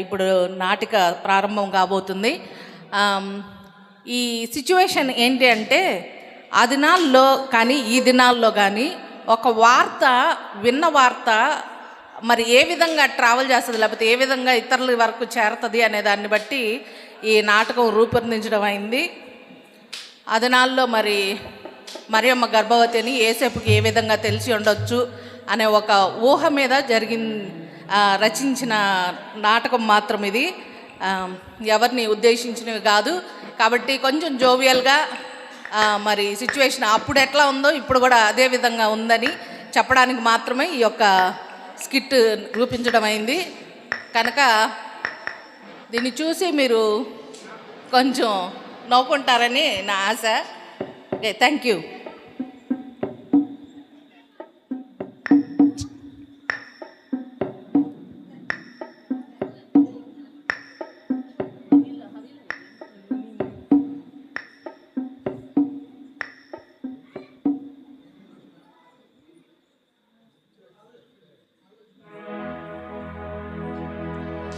ఇప్పుడు నాటిక ప్రారంభం కాబోతుంది. ఈ సిచ్యువేషన్ ఏంటి అంటే ఆ దినాల్లో కానీ ఈ దినాల్లో కానీ ఒక వార్త విన్న వార్త మరి ఏ విధంగా ట్రావెల్ చేస్తుంది, లేకపోతే ఏ విధంగా ఇతరుల వరకు చేరుతుంది అనే దాన్ని బట్టి ఈ నాటకం రూపొందించడం అయింది. ఆ దినాల్లో మరి మరియమ్మ గర్భవతి అని యేసేపుకి ఏ విధంగా తెలిసి ఉండొచ్చు అనే ఒక ఊహ మీద రచించిన నాటకం మాత్రం ఇది. ఎవరిని ఉద్దేశించినవి కాదు. కాబట్టి కొంచెం జోవియల్గా మరి సిచ్యువేషన్ అప్పుడు ఎట్లా ఉందో ఇప్పుడు కూడా అదే విధంగా ఉందని చెప్పడానికి మాత్రమే ఈ యొక్క స్కిట్ రూపించడం అయింది. కనుక దీన్ని చూసి మీరు కొంచెం నవ్వుకుంటారని నా ఆశ. Okay, thank you.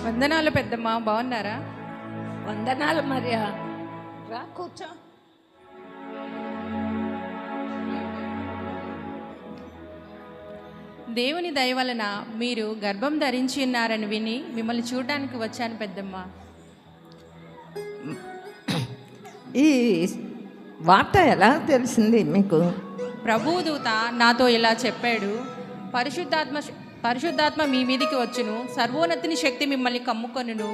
వందనాలు పెద్దమ్మ, బాగున్నారా? వందనాలు మరియా, రా కూర్చో. దేవుని దయ వలన మీరు గర్భం ధరించి ఉన్నారని విని మిమ్మల్ని చూడడానికి వచ్చాను పెద్దమ్మ. ఈ వార్త ఎలా తెలిసింది మీకు? ప్రభువు దూత నాతో ఇలా చెప్పాడు, పరిశుద్ధాత్మ మీ మీదికి వచ్చును, సర్వోన్నతిని శక్తి మిమ్మల్ని కమ్ముకొనును,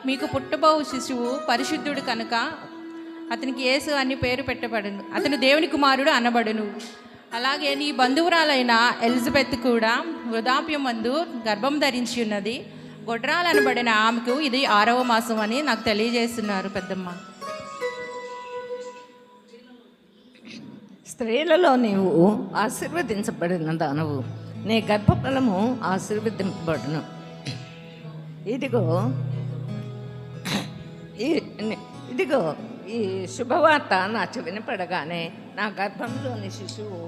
మీకు పుట్టబోవు శిశువు పరిశుద్ధుడు కనుక అతనికి యేసు అని పేరు పెట్టబడును, అతను దేవుని కుమారుడు అనబడును. అలాగే నీ బంధువురాలైన ఎలిజబెత్ కూడా వృద్ధాప్యమందు గర్భం ధరించి ఉన్నది, గొడ్రాలు అనబడిన ఆమెకు ఇది 6వ మాసం అని నాకు తెలియజేస్తున్నారు పెద్దమ్మ. స్త్రీలలో నీవు ఆశీర్వదించబడిన దానవు, నీ గర్భఫలము ఆశీర్వదింపబడును. ఇదిగో ఈ శుభవార్త నా చెవిన పడగానే నా గర్భంలోని శిశువు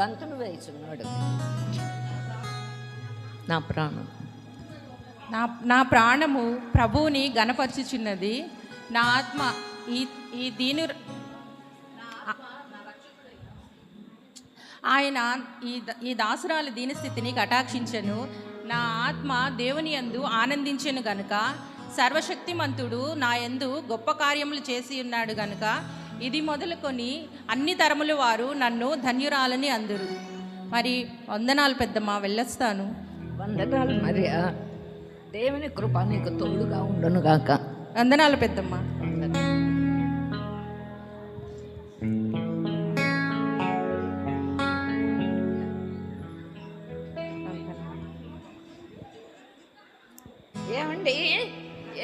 గంతులు వేస్తున్నాడు. నా ప్రాణము ప్రభువుని గణపరచుచున్నది, నా ఆత్మ ఆయన ఈ దాసురాలి దీనస్థితిని కటాక్షించెను. నా ఆత్మ దేవుని యందు ఆనందించెను గనుక, సర్వశక్తిమంతుడు నా యందు గొప్ప కార్యములు చేసి ఉన్నాడు గనుక, ఇది మొదలుకొని అన్ని తరముల వారు నన్ను ధన్యురాలని అందురు. మరి వందనాలు పెద్దమ్మ, వెళ్ళొస్తాను. వందనాలు మరియా, దేవుని కృప నీకు తోడుగా ఉండును గాక. వందనాలు పెద్దమ్మ.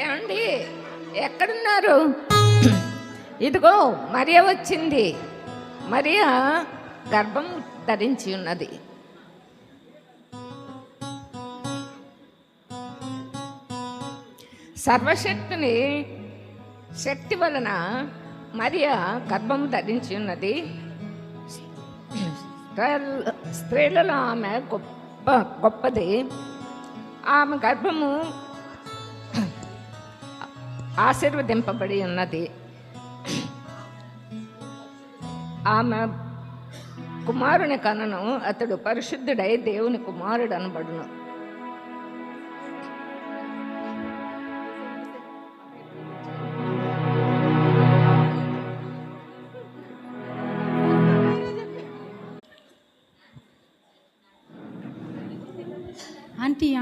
ఏమండి ఎక్కడున్నారు? ఇదిగో మరియ వచ్చింది. మరియ గర్భం ధరించి ఉన్నది. సర్వశక్తిని శక్తి వలన మరియ గర్భం ధరించి ఉన్నది. స్త్రీలలో ఆమె గొప్పది. ఆమె గర్భము ఆశీర్వదింపబడి ఉన్నది. ఆమె కుమారుని కనను, అతడు పరిశుద్ధుడై దేవుని కుమారుడు అనబడును.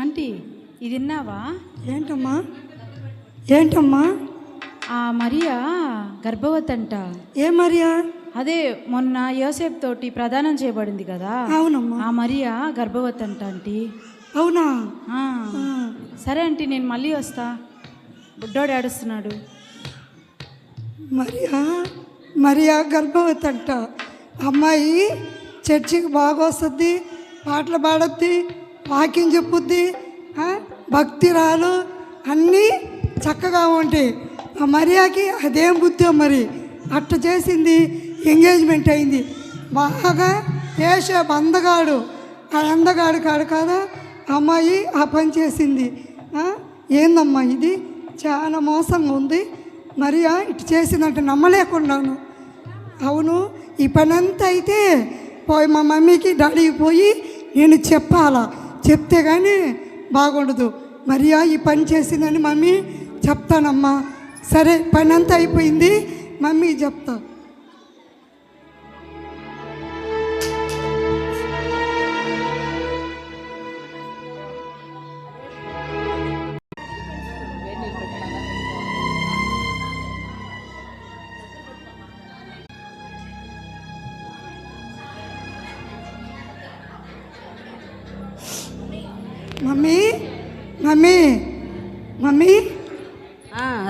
ఆంటీ ఇది విన్నావా? ఏంటమ్మా? మరియా గర్భవతి అంట. ఏ మరియా? అదే మొన్న యోసేపు తోటి ప్రదానం చేయబడింది కదా. అవునమ్మా. ఆ మరియా గర్భవతి అంట ఆంటీ. అవునా? సరే ఆంటీ, నేను మళ్ళీ వస్తా. బుడ్డోడు ఏడుస్తున్నాడు. మరియా గర్భవతి అంట. అమ్మాయి చర్చికి బాగా వస్తుంది, పాటలు పాడద్ది, వాకింగ్ చెప్పుద్ది, భక్తిరాలు అన్నీ చక్కగా ఉంటాయి. ఆ మరియాకి అదేం బుద్ధి మరి అట్ట చేసింది. ఎంగేజ్మెంట్ అయింది బాగా. యేసేపు అందగాడు, ఆ అందగాడు కాడు కదా అమ్మాయి ఆ పని చేసింది. ఆ? ఏందమ్మా ఇది చాలా మోసంగా ఉంది. మరియా ఇటు చేసిందంటే నమ్మలేకున్నాను. అవును, ఈ పని అంతా అయితే పోయి మా మమ్మీకి డాడీకి పోయి నేను చెప్పాలా, చెప్తే కానీ బాగుండదు. మరియా ఈ పని చేసిందని మమ్మీ చెప్తానమ్మా. సరే, పని అంతా అయిపోయింది, మమ్మీ చెప్తా. మమ్మీ మమ్మీ మమ్మీ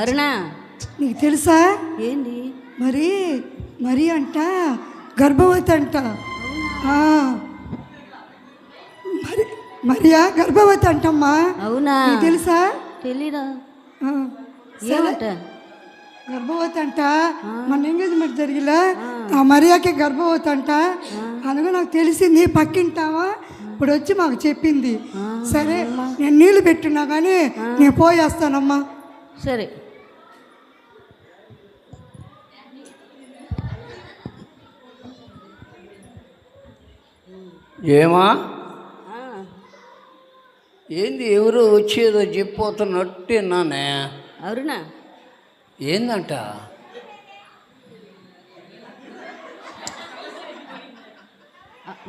అరుణ, నీకు తెలుసా ఏంది? మరి అంట గర్భవతి అంట. మరియా గర్భవతి అంటమ్మా. అవునా? నీకు తెలుసా? తెలీదా? సరే, గర్భవతి అంట. మన ఎంగేజ్మెంట్ జరిగిలా ఆ మరియాకి గర్భవతి అంట. అందులో నాకు తెలిసింది, పక్కింటావా ఇప్పుడు వచ్చి మాకు చెప్పింది. సరే, నేను నీళ్ళు పెట్టున్నా కానీ నేను పోయేస్తానమ్మా. సరే. ఏమా ఏంది ఎవరు వచ్చేదో చెప్పిపోతున్నట్టు విన్నానే. అరుణ, ఏందంట?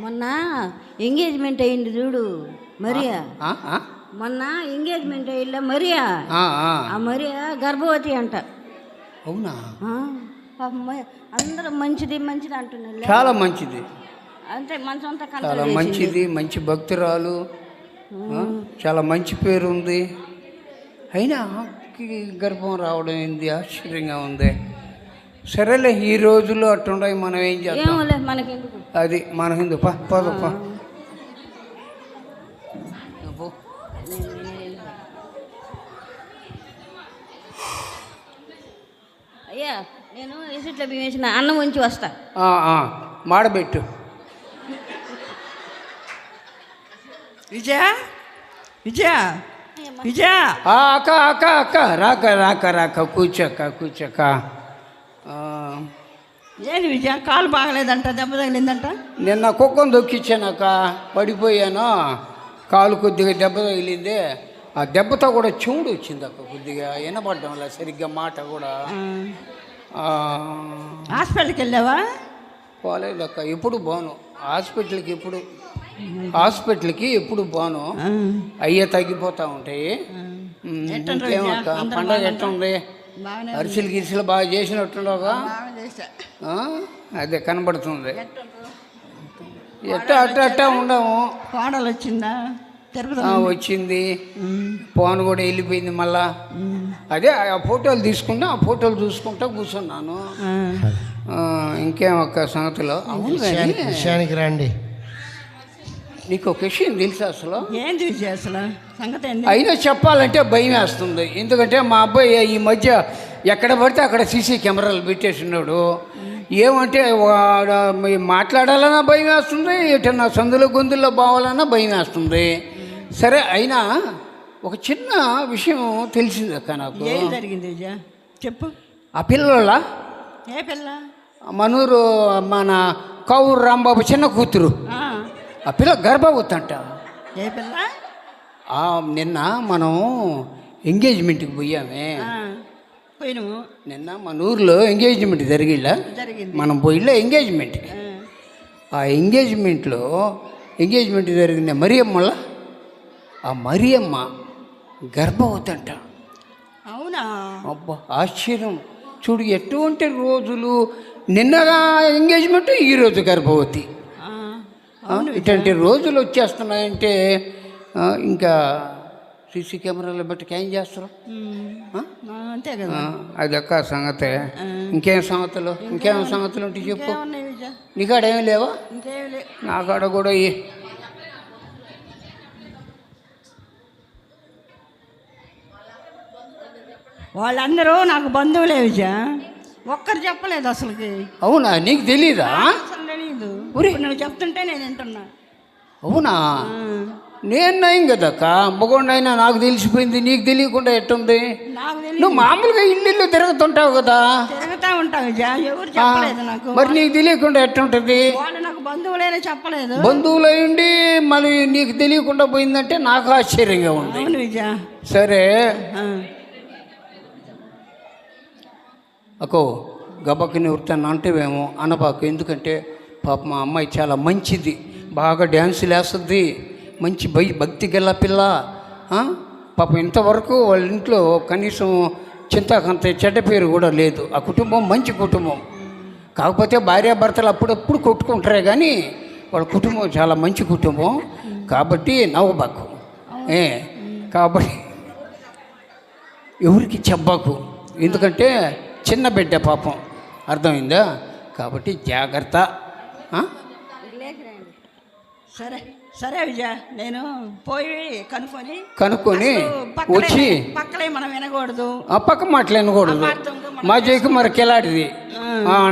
మొన్న ఎంగేజ్మెంట్ అయింది చూడు మరియా. మొన్న ఎంగేజ్మెంట్ అయ్యిందా మరియా? ఆ మరియా గర్భవతి అంట. అవునా? అందరూ మంచిది మంచిది అంటున్నారు. చాలా మంచిది, అంటే మన సొంత చాలా మంచిది, మంచి భక్తురాలు, చాలా మంచి పేరు ఉంది. అయినా గర్భం రావడం ఏంది ఆశ్చర్యంగా ఉంది. సరేలే, ఈ రోజుల్లో అట్టుండయి, మనం ఏం చేద్దాం, మనకెందుకు, అది మన హిందూ. పదప్ప. అయ్యా, నేను ఎసిట్లో బియ్యం వేసిన అన్నం ఉంచి వస్తా. మాడబెట్టు. విజయ విజయ విజయ. అక్క అక్క అక్క రాక రాక రాక కూర్చోక్క కూర్చోక్క. ఏంది విజయ, కాలు బాగలేదంట, దెబ్బ తగిలిందంట. నిన్న కుక్కను దొక్కిచ్చానక్క, పడిపోయాను, కాలు కొద్దిగా దెబ్బ తగిలింది. ఆ దెబ్బతో కూడా చెవుడు వచ్చింది అక్క, కొద్దిగా వినపడ్డం లేదు సరిగ్గా, మాట కూడా. హాస్పిటల్కి వెళ్ళావా? పోలేదు అక్క, ఎప్పుడు బాను హాస్పిటల్కి ఎప్పుడు బాను. అయ్యే తగ్గిపోతూ ఉంటాయి. ఇంకేమక్క, పండగ ఎట్లా ఉంది? అరిసెలు గిరిసెలు బాగా చేసినట్టుండగా అదే కనబడుతుంది. ఎట్టా ఉండము. కోడలు వచ్చిందా? వచ్చింది, ఫోన్ కూడా వెళ్ళిపోయింది మళ్ళా. అదే ఆ ఫోటోలు తీసుకుంటా, ఆ ఫోటోలు చూసుకుంటా కూర్చున్నాను. ఇంకేమక్క సంగతిలో? విషయానికి రండి. నీకు ఒక విషయం తెలుసా అసలు? ఏంది విజయ అసలు సంగతి ఏంది? అయినా చెప్పాలంటే భయం వేస్తుంది. ఎందుకంటే మా అబ్బాయి ఈ మధ్య ఎక్కడ పడితే అక్కడ సీసీ కెమెరాలు పెట్టేసినాడు. ఏమంటే మాట్లాడాలన్నా భయం వేస్తుంది, ఎటన్నా సందులో గొంతుల్లో పోవాలన్నా భయం వేస్తుంది. సరే, అయినా ఒక చిన్న విషయం తెలిసింది అక్క నాకు. ఏం జరిగింది విజయ, చెప్పు. ఆ పిల్లల ఏ పిల్ల? మనూరు మన కౌరు రాంబాబు చిన్న కూతురు, ఆ పిల్ల గర్భవతి అంట. ఏ పిల్ల? నిన్న మనం ఎంగేజ్మెంట్కి పోయామే. పోయినాము. నిన్న మన ఊర్లో ఎంగేజ్మెంట్ జరిగిందా? మనం పోయిలా ఎంగేజ్మెంట్కి. ఆ ఎంగేజ్మెంట్ జరిగింది మరియమ్మల. ఆ మరియమ్మ గర్భవతి అంట. అవునా? అబ్బా, ఆశ్చర్యం చూడు, ఎటువంటి రోజులు. నిన్నగా ఎంగేజ్మెంట్, ఈరోజు గర్భవతి. ఇటువంటి రోజులు వచ్చేస్తున్నాయంటే ఇంకా సీసీ కెమెరాలు బట్టి ఏం చేస్తారు? అంతే కదా. అది అక్క సంగతే. ఇంకేం సంగతులు ఉంటే చెప్పు. నీకాడేమీ లేవా? నాకాడ కూడా వాళ్ళందరూ నాకు బంధువులే విజయ, ఒక్కరు చెప్పలేదు అసలుకి. అవునా? నీకు తెలీదా? అసలు తెలీదు. నువ్వు చెప్తుంటే నేను వింటున్నా. అవునా? నేను నయం కదక్క, మగోడినైనా నాకు తెలిసిపోయింది, నీకు తెలియకుండా ఎట్టుంది? నాకు తెలియదు. నువ్వు మామూలుగా ఇల్లు తిరుగుతుంటావు కదా, తిరుగుతా ఉంటాం విజయ, ఎవరు చెప్పలేదు నాకు. మరి నీకు తెలియకుండా ఎట్టుంటుంది? వాళ్ళు నాకు బంధువులైనా చెప్పలేదు. బంధువులు అయ్యండి మళ్ళీ నీకు తెలియకుండా పోయిందంటే నాకు ఆశ్చర్యంగా ఉంది. అవును విజయ. సరే ఆ. అకో గబక్కని వృత్తాన్ని అంటేవేమో అనబాకు, ఎందుకంటే పాప మా అమ్మాయి చాలా మంచిది, బాగా డ్యాన్సులు వేస్తుంది, మంచి భక్తి గల పిల్ల. పాపం ఇంతవరకు వాళ్ళ ఇంట్లో కనీసం చింతాకంత చెడ్డ పేరు కూడా లేదు. ఆ కుటుంబం మంచి కుటుంబం, కాకపోతే భార్యాభర్తలు అప్పుడప్పుడు కొట్టుకుంటారే కానీ వాళ్ళ కుటుంబం చాలా మంచి కుటుంబం. కాబట్టి నవ్వబాకు, కాబట్టి ఎవరికి చెప్పబాకు, ఎందుకంటే చిన్న బిడ్డ పాపం, అర్థమైందా? కాబట్టి జాగ్రత్త. సరే సరే విజయ, నేను పోయి కనుక్కొని వచ్చి పక్కలే మనం వినకూడదు, ఆ పక్క మాటలు వినకూడదు. మా జైకి మరి కిలాడిది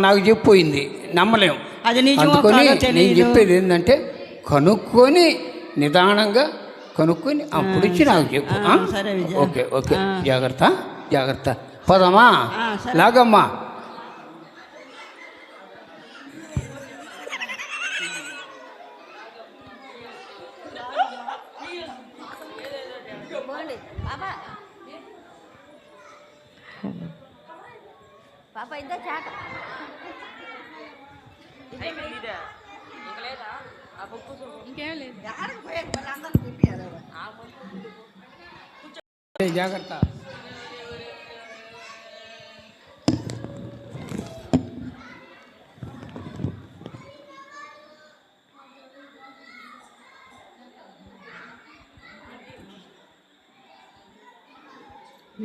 నాకు చెప్పిపోయింది, నమ్మలేం. అది నిజమో అందుకొని కాదో నేను తెలీదు. చెప్పేది ఏంటంటే కనుక్కొని నిదానంగా కనుక్కొని అప్పుడు ఇచ్చి నాకు చెప్పు. సరే విజయ. ఓకే ఓకే, జాగ్రత్త జాగ్రత్త. పోదామా? లాగమ్మా. పాప ఇద్దా చాట జాగ్రత్త.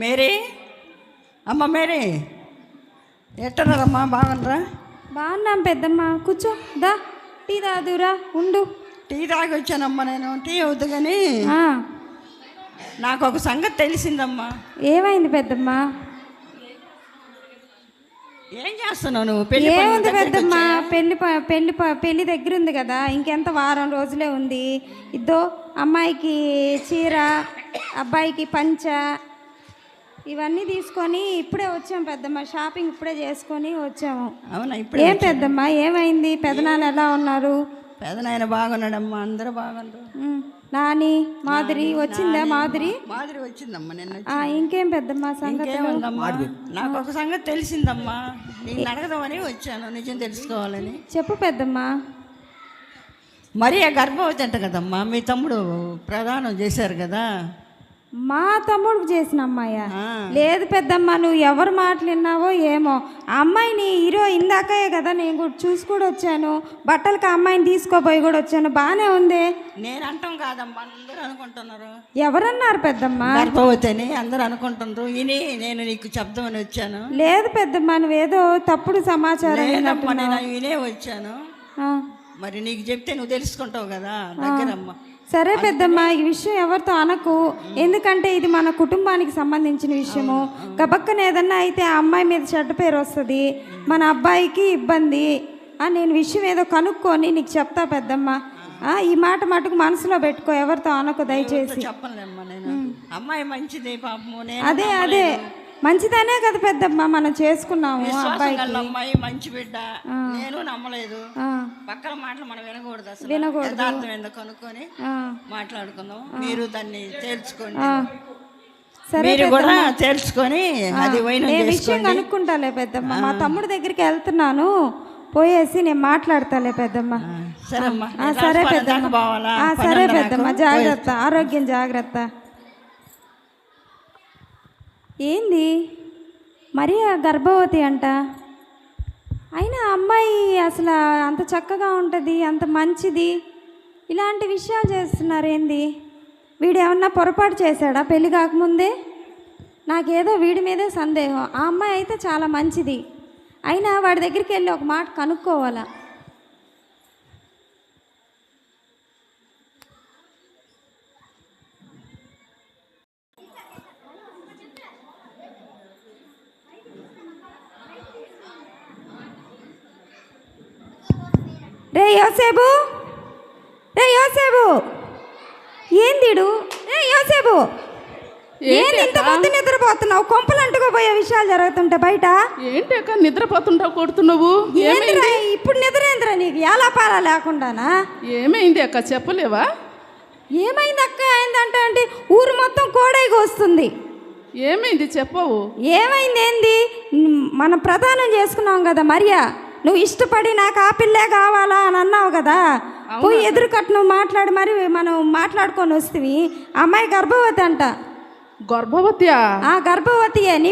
మేరీ, అమ్మ మేరీ, ఎట్టన్నారమ్మా? బాగున్నారా? బాగున్నాం పెద్దమ్మ, కూర్చో, దా టీ తాదురా, ఉండు. టీ తాగి వచ్చానమ్మా నేను. టీ అవుతుంది కానీ ఆ, నాకు ఒక సంగతి తెలిసిందమ్మా. ఏమైంది పెద్దమ్మ? ఏం చేస్తున్నావు నువ్వు? పెళ్లి పనులు ఏముంది దగ్గరికి పెద్దమ్మ, వచ్చాయా? పెళ్లి దగ్గర ఉంది కదా, ఇంకెంత వారం రోజులే ఉంది. ఇద్దో అమ్మాయికి చీర, అబ్బాయికి పంచ, ఇవన్నీ తీసుకొని ఇప్పుడే వచ్చాం పెద్దమ్మ. షాపింగ్ ఇప్పుడే చేసుకొని వచ్చాము. అవునా? ఇప్పుడు ఏం పెద్దమ్మ, ఏమైంది? పెదనాన్న ఎలా ఉన్నారు? పెదనాయన బాగున్నాడమ్మా, అందరూ బాగున్నారు. నాని, మాధురి వచ్చిందా? మాధురి మాదిరి వచ్చిందమ్మా నిన్న. ఇంకేం పెద్దమ్మ సంగతి? ఇంకేముందమ్మా, నాకు ఒక సంగతి తెలిసిందమ్మా, నేను అడగదామని వచ్చాను, నిజం తెలుసుకోవాలని. చెప్పు పెద్దమ్మ. మరి ఆ గర్భవతి అంట కదమ్మా, మీ తమ్ముడు ప్రదానం చేశారు కదా. మా తమ్ముడికి చేసిన అమ్మాయా? లేదు పెద్దమ్మ, నువ్వు ఎవరు మాట్లాడినావో ఏమో. ఆ అమ్మాయిని ఇందాకే కదా నేను కూడా చూసి కూడా వచ్చాను, బట్టలకి ఆ అమ్మాయిని తీసుకోపోయి కూడా వచ్చాను, బాగానే ఉంది. నేను అంటాం కాదమ్మా, అందరూ అనుకుంటున్నారు. ఎవరన్నారు పెద్దమ్మ? గర్భవతి అని అందరూ అనుకుంటున్నారు. ఇని నేను నీకు చెప్దామని వచ్చాను. లేదు పెద్దమ్మ, నువ్వేదో తప్పుడు సమాచారం లేదమ్మా, నేను వినే వచ్చాను. ఆ, మరి నీకు చెప్తే నువ్వు తెలుసుకుంటావు కదా, దగ్గరమ్మా. సరే పెద్దమ్మ, ఈ విషయం ఎవరితో అనకు, ఎందుకంటే ఇది మన కుటుంబానికి సంబంధించిన విషయము. గబక్కన ఏదన్నా అయితే ఆ అమ్మాయి మీద చెడ్డ పేరు వస్తుంది, మన అబ్బాయికి ఇబ్బంది. నేను విషయం ఏదో కనుక్కొని నీకు చెప్తా పెద్దమ్మ. ఈ మాట మటుకు మనసులో పెట్టుకో, ఎవరితో అనకు దయచేసి. చెప్పలేమ్మా నేను. అమ్మాయి మంచిది పాపము. అదే అదే మంచిదనే కదా పెద్దమ్మ మనం చేసుకున్నాము. అబ్బాయికి అమ్మాయి మంచి బిడ్డ, నేను నమ్మలేదు. పక్కన మాటలు మనం వినకూడదు, అసలు వినకూడదు. యథార్థం ఎందుకు కనుక్కొని మాట్లాడుకుందాం. మీరు దాన్ని తేల్చుకోండి. సరే మీరు కూడా తేల్చుకొని అది నేను విషయం కనుక్కుంటాలే పెద్దమ్మ. మా తమ్ముడి దగ్గరికి వెళ్తున్నాను, పోయేసి నేను మాట్లాడతాలే పెద్దమ్మ. సరేమ్మా. సరే పెద్దమ్మ. సరే పెద్దమ్మ, జాగ్రత్త, ఆరోగ్యం జాగ్రత్త. ఏంది మరి ఆ గర్భవతి అంట? అయినా అమ్మాయి అసలు అంత చక్కగా ఉంటుంది, అంత మంచిది, ఇలాంటి విషయాలు చేస్తున్నారు ఏంది? వీడు ఏమన్నా పొరపాటు చేశాడా పెళ్ళి కాకముందే? నాకేదో వీడి మీదే సందేహం. ఆ అమ్మాయి అయితే చాలా మంచిది, అయినా వాడి దగ్గరికి వెళ్ళి ఒక మాట కనుక్కోవాలా. రే యోసేపు, ఏందిడు ఏ యోసేపు ఏంది ఇంత పొద్దు నిద్రపోతున్నావు? కొంపలు అంటుకోపోయే విషయాలు జరుగుతుంటే బయట ఏంటి అక్క నిద్రపోతుంటావు కొడుతున్నావు? ఏందిరా ఇప్పుడు నిద్రేంద్రా నీకు ఏలాపాలా లేకుండానా? ఏమైంది అక్క చెప్పలేవా? ఏమైంది అక్క అయిందంటే అంటే ఊరు మొత్తం కోడైకి వస్తుంది. ఏమైంది చెప్పవు? ఏమైంది ఏంది? మనం ప్రదానం చేసుకున్నాం కదా మరియా, నువ్వు ఇష్టపడి నాకు ఆ పిల్లే కావాలా అని అన్నావు కదా, పోయి ఎదురు కట్టు మాట్లాడి మరి మనం మాట్లాడుకొని వస్తుంది. అమ్మాయి గర్భవతి అంట. గర్భవతియా? గర్భవతియే. నీ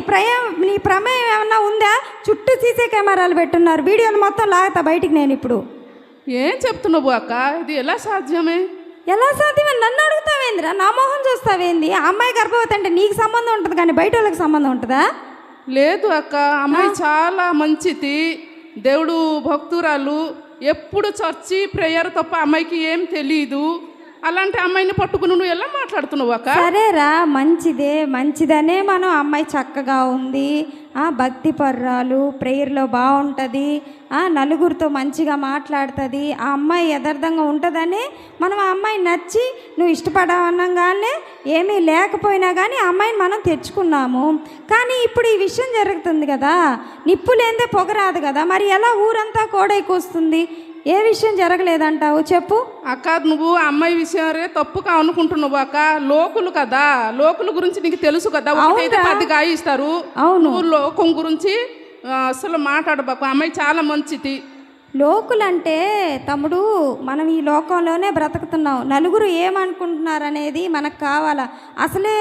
ప్రమేయం ఏమన్నా ఉందా? చుట్టూ సీసీ కెమెరాలు పెట్టున్నారు, వీడియోలు మొత్తం లాగుతా బయటికి నేను ఇప్పుడు. ఏం చెప్తున్నావు అక్క? ఇది ఎలా సాధ్యమే? ఎలా సాధ్యమే? నన్ను అడుగుతావేందిరా? నా మొహం చూస్తావేంది? అమ్మాయి గర్భవతి అంటే నీకు సంబంధం ఉంటుంది కానీ బయట వాళ్ళకి సంబంధం ఉంటుందా? లేదు అక్క, అమ్మాయి చాలా మంచిది, దేవుడు భక్తురాలు, ఎప్పుడు చర్చి ప్రేయర్ తప్ప అమ్మాయికి ఏం తెలీదు. అలాంటి అమ్మాయిని పట్టుకుని నువ్వు ఎలా మాట్లాడుతున్నావు అక్క? సరేరా, మంచిదనే మనం అమ్మాయి చక్కగా ఉంది, భక్తి పర్రాలు, ప్రేయర్లో బాగుంటుంది, నలుగురితో మంచిగా మాట్లాడుతుంది, ఆ అమ్మాయి యథార్థంగా ఉంటుందని మనం ఆ అమ్మాయి నచ్చి నువ్వు ఇష్టపడవనగానే ఏమీ లేకపోయినా కానీ ఆ అమ్మాయిని మనం తెచ్చుకున్నాము. కానీ ఇప్పుడు ఈ విషయం జరుగుతుంది కదా, నిప్పు లేనిదే పొగరాదు కదా, మరి ఎలా ఊరంతా కోడైకి వస్తుంది? ఏ విషయం జరగలేదంటావు చెప్పు అక్క. నువ్వు అమ్మాయి విషయాలే తప్పుగా అనుకుంటున్నావు అక్క. లోకులు కదా, లోకుల గురించి నీకు తెలుసు కదా, ఒకటైతే 10 గాయిస్తారు. అవును, నువ్వు లోకం గురించి అసలు మాట్లాడబాకు. అమ్మాయి చాలా మంచిది. లోకులంటే తమ్ముడు, మనం ఈ లోకంలోనే బ్రతుకుతున్నాం, నలుగురు ఏమనుకుంటున్నారనేది మనకు కావాలా? అసలే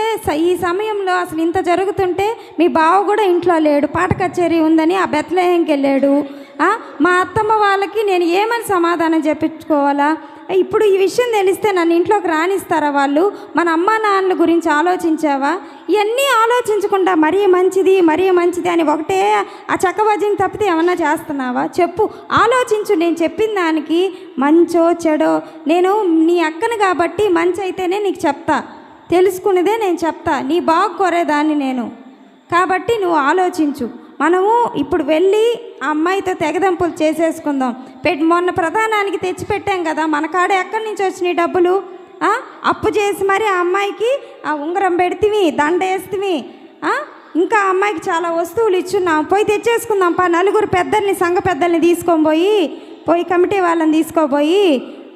ఈ సమయంలో అసలు ఇంత జరుగుతుంటే మీ బావ కూడా ఇంట్లో లేడు, పాట కచేరీ ఉందని ఆ బెత్లహేంకి వెళ్ళాడు. మా అత్తమ్మ వాళ్ళకి నేను ఏమని సమాధానం చెప్పించుకోవాలా? ఇప్పుడు ఈ విషయం తెలిస్తే నన్ను ఇంట్లోకి రానిస్తారా వాళ్ళు? మన అమ్మా నాన్నల గురించి ఆలోచించావా? ఇవన్నీ ఆలోచించకుండా మరీ మంచిది అని ఒకటే ఆ చక్కబజ్జిని తప్పితే ఏమన్నా చేస్తున్నావా చెప్పు? ఆలోచించు. నేను చెప్పిన దానికి మంచో చెడో, నేను నీ అక్కను కాబట్టి మంచి అయితేనే నీకు చెప్తా, తెలుసుకునేదే నేను చెప్తా, నీ బాగు కోరేదాన్ని నేను. కాబట్టి నువ్వు ఆలోచించు. మనము ఇప్పుడు వెళ్ళి ఆ అమ్మాయితో తెగదంపులు చేసేసుకుందాం. మొన్న ప్రధానానికి తెచ్చిపెట్టాం కదా, మన కాడ ఎక్కడి నుంచి వచ్చినాయి డబ్బులు? అప్పు చేసి మరి ఆ అమ్మాయికి ఆ ఉంగరం పెడితివి, దండ వేస్తివి, ఇంకా ఆ అమ్మాయికి చాలా వస్తువులు ఇచ్చున్నాం. పోయి తెచ్చేసుకుందాం పా. నలుగురు పెద్దల్ని, సంఘ పెద్దల్ని తీసుకొని పోయి కమిటీ వాళ్ళని తీసుకోపోయి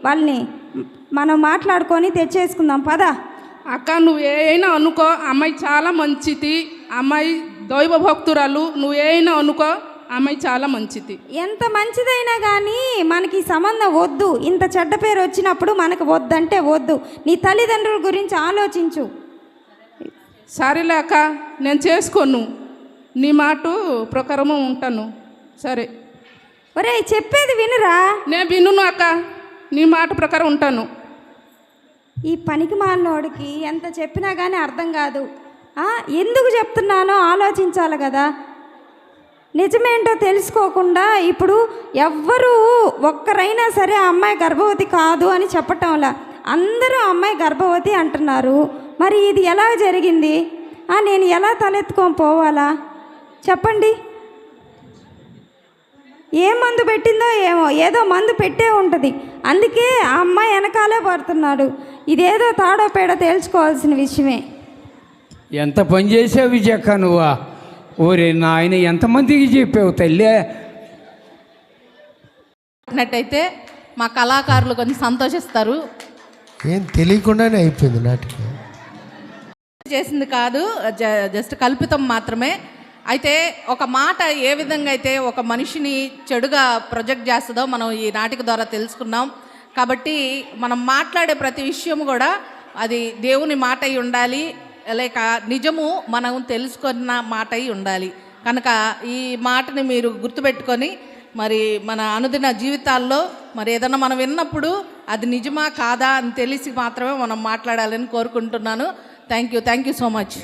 వాళ్ళని మనం మాట్లాడుకొని తెచ్చేసుకుందాం పదా. అక్క నువ్వు ఏమైనా అనుకో, అమ్మాయి చాలా మంచిది, అమ్మాయి దైవ భక్తురాలు, నువ్వు ఏమైనా అనుకో, అమ్మాయి చాలా మంచిది. ఎంత మంచిదైనా కానీ మనకి సంబంధం వద్దు. ఇంత చెడ్డ పేరు వచ్చినప్పుడు మనకు వద్దంటే వద్దు. నీ తల్లిదండ్రుల గురించి ఆలోచించు. సరేలే అక్క, నేను చేసుకోను, నీ మాట ప్రకారం ఉంటాను. సరే. ఒరే చెప్పేది వినురా. నేను వినును అక్క, నీ మాట ప్రకారం ఉంటాను. ఈ పనికి మాలినోడికి ఎంత చెప్పినా కానీ అర్థం కాదు. ఎందుకు చెప్తున్నానో ఆలోచించాలి కదా. నిజమేంటో తెలుసుకోకుండా ఇప్పుడు ఎవ్వరూ ఒక్కరైనా సరే ఆ అమ్మాయి గర్భవతి కాదు అని చెప్పటంలా, అందరూ అమ్మాయి గర్భవతి అంటున్నారు. మరి ఇది ఎలా జరిగింది? నేను ఎలా తలెత్తుకొని పోవాలా చెప్పండి? ఏ మందు పెట్టిందో ఏమో, ఏదో మందు పెట్టే ఉంటుంది, అందుకే ఆ అమ్మాయి వెనకాలే పడుతున్నాడు. ఇదేదో తాడో పేడో తేల్చుకోవాల్సిన విషయమే. ఎంత పని చేసావు విజయక్క నువ్వా? ఓరే నాయన, ఎంతమందికి చెప్పావు తల్లి? అయితే మా కళాకారులు కొంచెం సంతోషిస్తారు. ఏం తెలియకుండానే అయిపోయింది నాటికి. చేసింది కాదు, జస్ట్ కల్పితం మాత్రమే. అయితే ఒక మాట ఏ విధంగా అయితే ఒక మనిషిని చెడుగా ప్రొజెక్ట్ చేస్తుందో మనం ఈ నాటిక ద్వారా తెలుసుకున్నాం. కాబట్టి మనం మాట్లాడే ప్రతి విషయం కూడా అది దేవుని మాట అయి ఉండాలి, లేక నిజము మనం తెలుసుకున్న మాట అయి ఉండాలి. కనుక ఈ మాటని మీరు గుర్తుపెట్టుకొని మరి మన అనుదిన జీవితాల్లో మరి ఏదైనా మనం విన్నప్పుడు అది నిజమా కాదా అని తెలిసి మాత్రమే మనం మాట్లాడాలని కోరుకుంటున్నాను. Thank you so much.